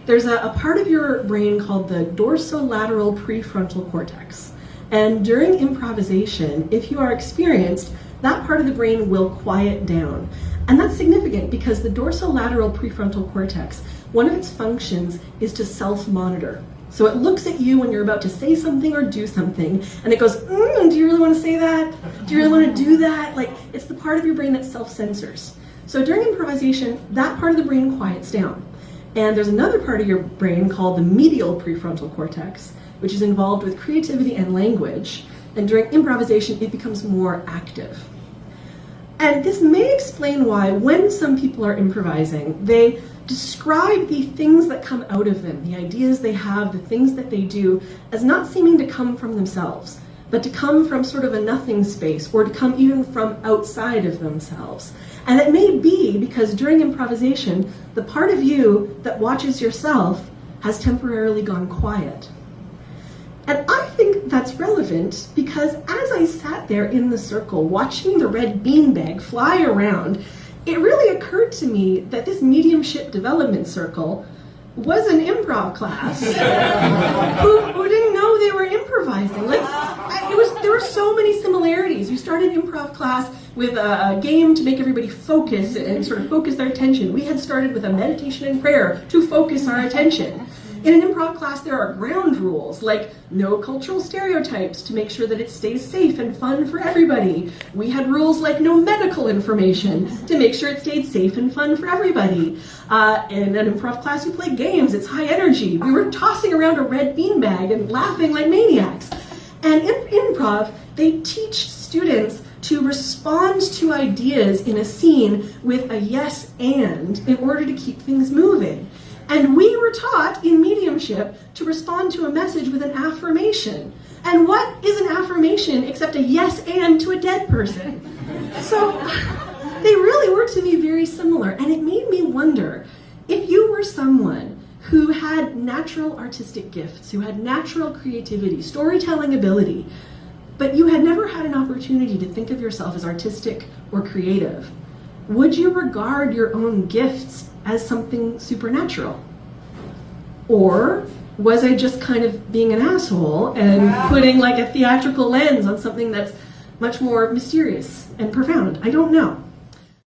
there's a part of your brain called the dorsolateral prefrontal cortex. And during improvisation, if you are experienced, that part of the brain will quiet down. And that's significant because the dorsolateral prefrontal cortex, one of its functions is to self-monitor. So it looks at you when you're about to say something or do something, and it goes, do you really want to say that? Do you really want to do that? Like, it's the part of your brain that self-censors. So during improvisation, that part of the brain quiets down. And there's another part of your brain called the medial prefrontal cortex, which is involved with creativity and language. And during improvisation, it becomes more active. And this may explain why, when some people are improvising, they describe the things that come out of them, the ideas they have, the things that they do, as not seeming to come from themselves, but to come from sort of a nothing space, or to come even from outside of themselves. And it may be because during improvisation, the part of you that watches yourself has temporarily gone quiet. And I think that's relevant because as I sat there in the circle watching the red beanbag fly around, it really occurred to me that this mediumship development circle was an improv class who didn't know they were improvising. There were so many similarities. We started improv class with a game to make everybody focus and sort of focus their attention. We had started with a meditation and prayer to focus our attention. In an improv class, there are ground rules, like no cultural stereotypes to make sure that it stays safe and fun for everybody. We had rules like no medical information to make sure it stayed safe and fun for everybody. In an improv class, we play games. It's high energy. We were tossing around a red beanbag and laughing like maniacs. And in improv, they teach students to respond to ideas in a scene with a yes and in order to keep things moving. And we were taught in mediumship to respond to a message with an affirmation. And what is an affirmation except a yes and to a dead person? So they really were to me very similar. And it made me wonder, if you were someone who had natural artistic gifts, who had natural creativity, storytelling ability, but you had never had an opportunity to think of yourself as artistic or creative, would you regard your own gifts as something supernatural? Or was I just kind of being an asshole and putting like a theatrical lens on something that's much more mysterious and profound? I don't know.